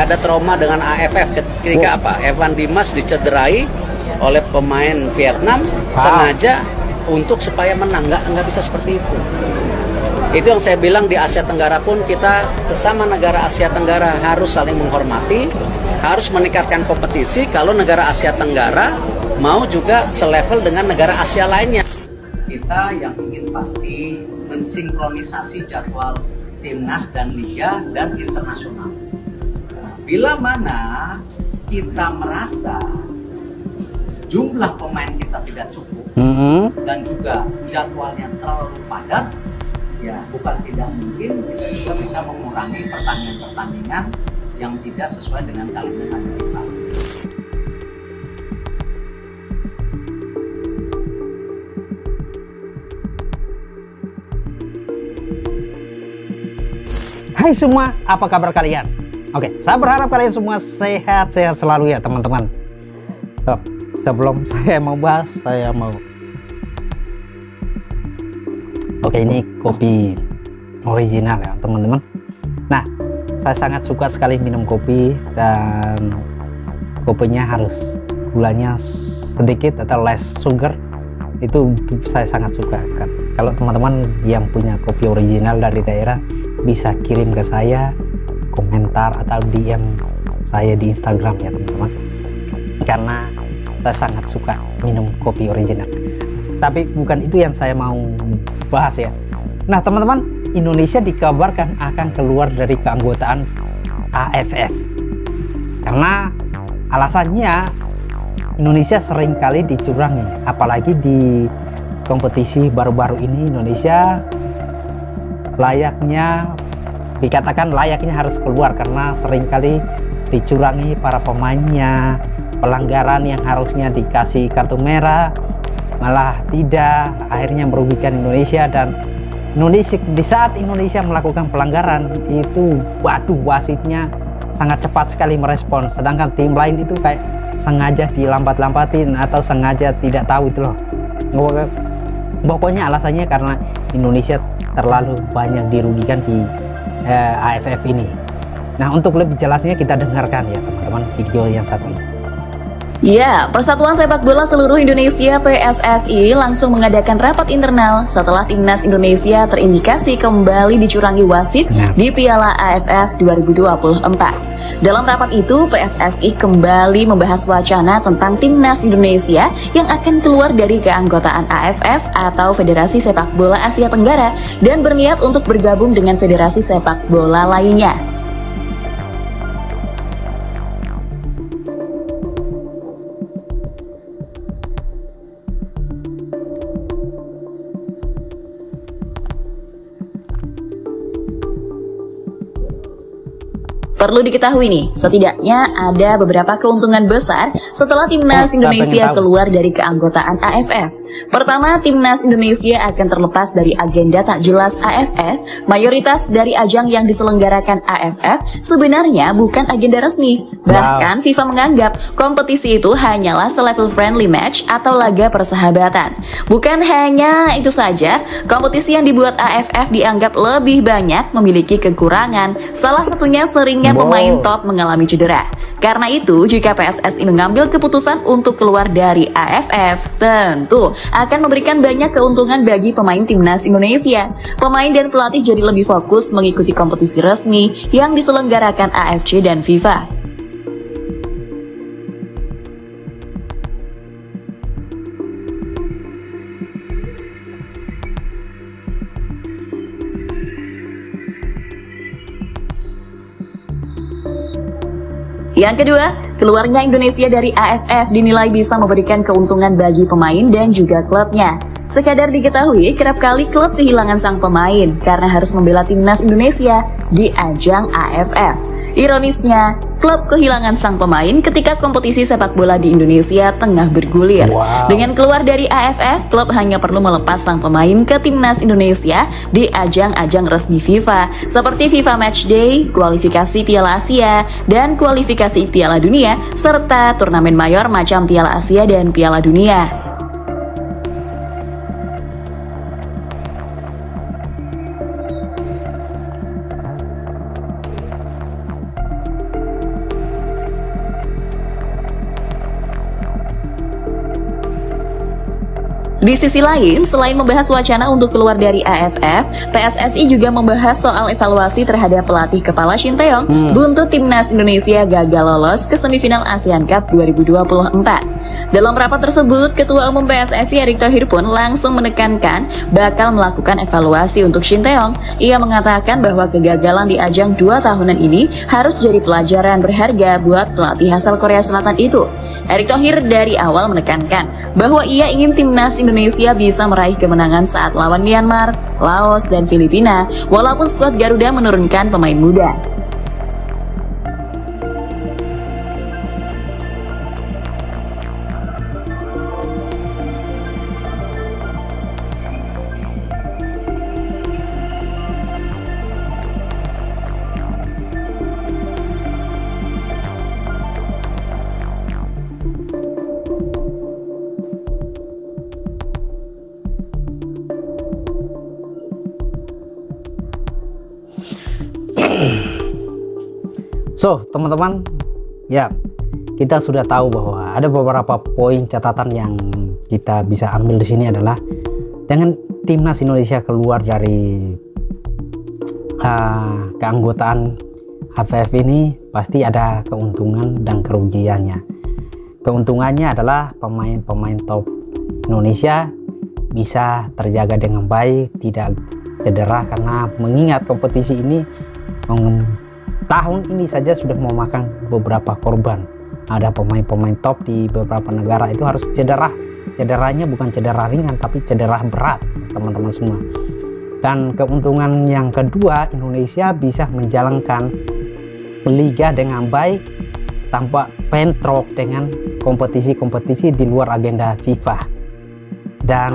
ada trauma dengan AFF ketika apa? Evan Dimas dicederai oleh pemain Vietnam sengaja untuk supaya menang. Nggak bisa seperti itu. Itu yang saya bilang, di Asia Tenggara pun kita sesama negara Asia Tenggara harus saling menghormati, harus meningkatkan kompetisi. Kalau negara Asia Tenggara mau juga selevel dengan negara Asia lainnya. Kita yang ingin pasti mensinkronisasi jadwal timnas dan liga dan internasional. Bila mana kita merasa jumlah pemain kita tidak cukup dan juga jadwalnya terlalu padat, ya bukan tidak mungkin kita juga bisa mengurangi pertandingan-pertandingan yang tidak sesuai dengan kalender FIFA. Hai semua, apa kabar kalian? Oke, saya berharap kalian semua sehat-sehat selalu ya teman-teman. Sebelum saya mau bahas, Oke, ini kopi original ya teman-teman. Nah, saya sangat suka sekali minum kopi, dan kopinya harus gulanya sedikit atau less sugar. Itu saya sangat suka. Kalau teman-teman yang punya kopi original dari daerah, bisa kirim ke saya komentar atau DM saya di Instagram ya teman-teman, karena saya sangat suka minum kopi original. Tapi bukan itu yang saya mau bahas ya. Nah teman-teman, Indonesia dikabarkan akan keluar dari keanggotaan AFF karena alasannya Indonesia seringkali dicurangi, apalagi di kompetisi baru-baru ini. Indonesia dikatakan layaknya harus keluar karena seringkali dicurangi para pemainnya, pelanggaran yang harusnya dikasih kartu merah malah tidak, akhirnya merugikan Indonesia. Dan di saat Indonesia melakukan pelanggaran itu, waduh, wasitnya sangat cepat sekali merespon, sedangkan tim lain itu kayak sengaja dilambat-lampatin atau sengaja tidak tahu itu loh. Pokoknya alasannya karena Indonesia terlalu banyak dirugikan di AFF ini. Nah, untuk lebih jelasnya kita dengarkan ya teman-teman video yang satu ini. Ya, Persatuan Sepak Bola Seluruh Indonesia PSSI langsung mengadakan rapat internal setelah timnas Indonesia terindikasi kembali dicurangi wasit di Piala AFF 2024. Dalam rapat itu, PSSI kembali membahas wacana tentang timnas Indonesia yang akan keluar dari keanggotaan AFF atau Federasi Sepak Bola Asia Tenggara dan berniat untuk bergabung dengan federasi sepak bola lainnya. Perlu diketahui nih, setidaknya ada beberapa keuntungan besar setelah timnas Indonesia keluar dari keanggotaan AFF. Pertama, timnas Indonesia akan terlepas dari agenda tak jelas AFF. Mayoritas dari ajang yang diselenggarakan AFF sebenarnya bukan agenda resmi. Bahkan FIFA menganggap kompetisi itu hanyalah selevel friendly match atau laga persahabatan. Bukan hanya itu saja, kompetisi yang dibuat AFF dianggap lebih banyak memiliki kekurangan. Salah satunya seringnya pemain top mengalami cedera. Karena itu, jika PSSI mengambil keputusan untuk keluar dari AFF, tentu akan memberikan banyak keuntungan bagi pemain timnas Indonesia. Pemain dan pelatih jadi lebih fokus mengikuti kompetisi resmi yang diselenggarakan AFC dan FIFA. Yang kedua, keluarnya Indonesia dari AFF dinilai bisa memberikan keuntungan bagi pemain dan juga klubnya. Sekadar diketahui, kerap kali klub kehilangan sang pemain karena harus membela timnas Indonesia di ajang AFF. Ironisnya, klub kehilangan sang pemain ketika kompetisi sepak bola di Indonesia tengah bergulir. Dengan keluar dari AFF, klub hanya perlu melepas sang pemain ke timnas Indonesia di ajang-ajang resmi FIFA seperti FIFA Matchday, kualifikasi Piala Asia, dan kualifikasi Piala Dunia, serta turnamen mayor macam Piala Asia dan Piala Dunia. Di sisi lain, selain membahas wacana untuk keluar dari AFF, PSSI juga membahas soal evaluasi terhadap pelatih kepala Shin Tae-yong buntut timnas Indonesia gagal lolos ke semifinal ASEAN Cup 2024. Dalam rapat tersebut, Ketua Umum PSSI Erick Thohir pun langsung menekankan bakal melakukan evaluasi untuk Shin Tae-yong. Ia mengatakan bahwa kegagalan di ajang 2 tahunan ini harus jadi pelajaran berharga buat pelatih asal Korea Selatan itu. Erick Thohir dari awal menekankan bahwa ia ingin timnas Indonesia bisa meraih kemenangan saat lawan Myanmar, Laos, dan Filipina, walaupun skuad Garuda menurunkan pemain muda. So, teman-teman, ya kita sudah tahu bahwa ada beberapa poin catatan yang kita bisa ambil di sini adalah dengan timnas Indonesia keluar dari keanggotaan AFF ini pasti ada keuntungan dan kerugiannya. Keuntungannya adalah pemain-pemain top Indonesia bisa terjaga dengan baik, tidak cedera, karena mengingat kompetisi ini tahun ini saja sudah memakan beberapa korban. Ada pemain-pemain top di beberapa negara itu harus cedera. Cederanya bukan cedera ringan tapi cedera berat, teman-teman semua. Dan keuntungan yang kedua, Indonesia bisa menjalankan liga dengan baik tanpa bentrok dengan kompetisi-kompetisi di luar agenda FIFA. Dan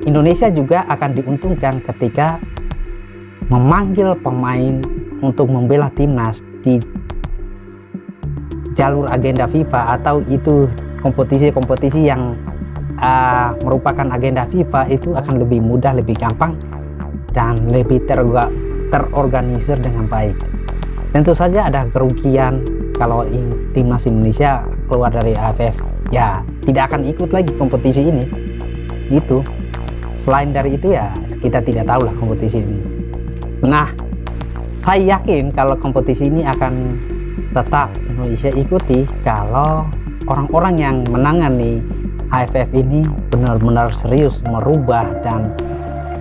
Indonesia juga akan diuntungkan ketika memanggil pemain untuk membela timnas di jalur agenda FIFA, atau itu kompetisi-kompetisi yang merupakan agenda FIFA, itu akan lebih mudah, lebih gampang, dan lebih terorganisir dengan baik. Tentu saja ada kerugian kalau timnas Indonesia keluar dari AFF, ya tidak akan ikut lagi kompetisi ini. Itu selain dari itu ya kita tidak tahu lah kompetisi ini. Nah, saya yakin kalau kompetisi ini akan tetap Indonesia ikuti kalau orang-orang yang menangani AFF ini benar-benar serius merubah dan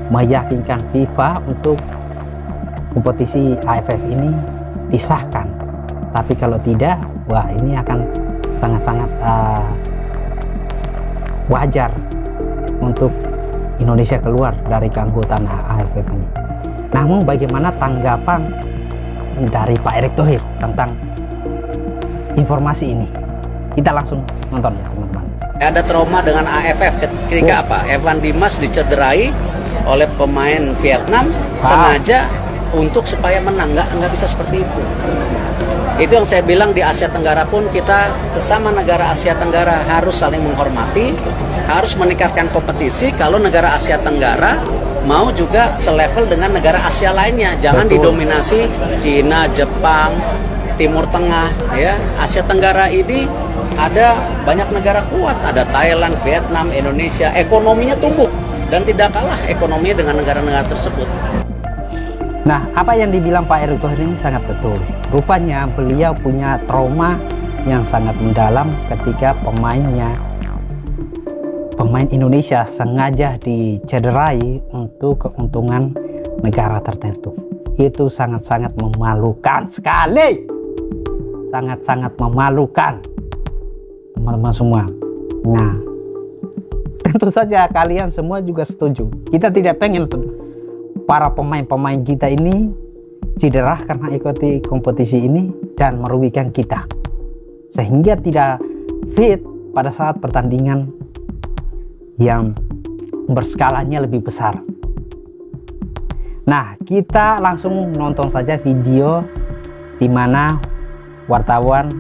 meyakinkan FIFA untuk kompetisi AFF ini disahkan. Tapi kalau tidak, wah ini akan sangat-sangat wajar untuk Indonesia keluar dari keanggotaan AFF ini. Namun bagaimana tanggapan dari Pak Erick Thohir tentang informasi ini? Kita langsung nonton ya teman-teman. Ada trauma dengan AFF ketika apa? Evan Dimas dicederai oleh pemain Vietnam sengaja untuk supaya menang. Nggak bisa seperti itu. Itu yang saya bilang, di Asia Tenggara pun kita sesama negara Asia Tenggara harus saling menghormati, harus meningkatkan kompetisi. Kalau negara Asia Tenggara mau juga selevel dengan negara Asia lainnya, jangan didominasi Cina, Jepang, Timur Tengah, ya. Asia Tenggara ini ada banyak negara kuat, ada Thailand, Vietnam, Indonesia, ekonominya tumbuh dan tidak kalah ekonominya dengan negara-negara tersebut. Nah, apa yang dibilang Pak Erick Thohir ini sangat betul. Rupanya beliau punya trauma yang sangat mendalam ketika pemain Indonesia sengaja dicederai untuk keuntungan negara tertentu. Itu sangat-sangat memalukan sekali. Sangat-sangat memalukan, teman-teman semua. Nah, tentu saja kalian semua juga setuju. Kita tidak pengen para pemain-pemain kita ini cedera karena ikuti kompetisi ini dan merugikan kita, sehingga tidak fit pada saat pertandingan yang berskalanya lebih besar. Nah, kita langsung nonton saja video di mana wartawan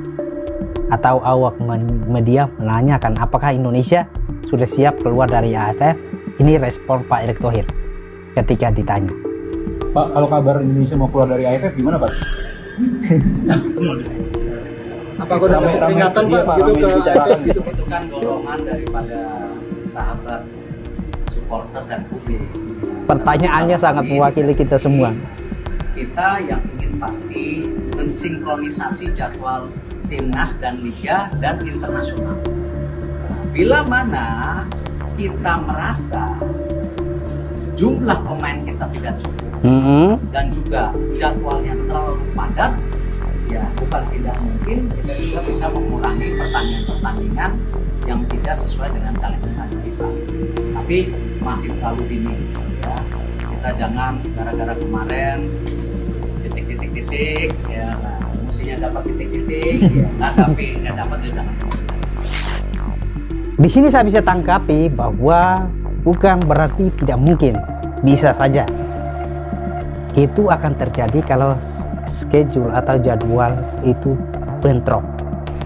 atau awak media menanyakan apakah Indonesia sudah siap keluar dari AFF. Ini respon Pak Erick Thohir ketika ditanya. Pak, kalau kabar Indonesia mau keluar dari AFF gimana Pak? Apa aku udah kasih peringatan Pak gitu ke AFF gitu? Itu kan golongan daripada sahabat supporter dan publik. Pertanyaannya sangat mewakili kita semua. Kita yang ingin pasti mensinkronisasi jadwal timnas dan liga dan internasional. Bila mana kita merasa jumlah pemain kita tidak cukup dan juga jadwalnya terlalu padat, ya bukan tidak mungkin kita juga bisa mengurangi pertandingan-pertandingan yang tidak sesuai dengan kalender FIFA. Tapi masih terlalu dini, ya. Kita jangan gara-gara kemarin titik ya, nah, mestinya dapat titik ya, nggak dapat ya jangan. Di sini saya bisa tangkapi bahwa bukan berarti tidak mungkin, bisa saja. Itu akan terjadi kalau schedule atau jadwal itu bentrok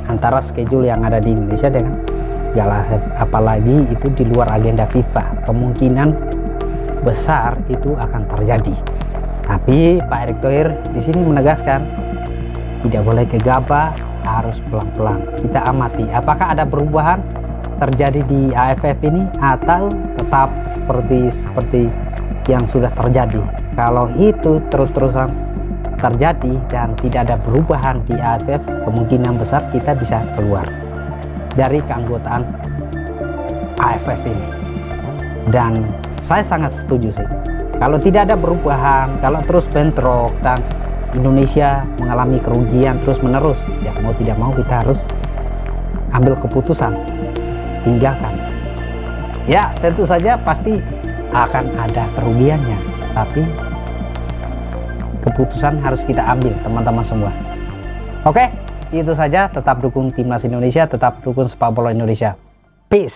antara schedule yang ada di Indonesia dengan Piala AFF, apalagi itu di luar agenda FIFA. Kemungkinan besar itu akan terjadi. Tapi Pak Erick Thohir di sini menegaskan tidak boleh gegabah, harus pelan-pelan. Kita amati apakah ada perubahan terjadi di AFF ini atau tetap seperti yang sudah terjadi. Kalau itu terus-terusan terjadi dan tidak ada perubahan di AFF, kemungkinan besar kita bisa keluar dari keanggotaan AFF ini. Dan saya sangat setuju sih, kalau tidak ada perubahan, kalau terus bentrok dan Indonesia mengalami kerugian terus menerus, ya mau tidak mau kita harus ambil keputusan, tinggalkan. Ya tentu saja pasti akan ada kerugiannya, tapi keputusan harus kita ambil teman-teman semua. Oke, itu saja. Tetap dukung timnas Indonesia, tetap dukung sepak bola Indonesia. Peace.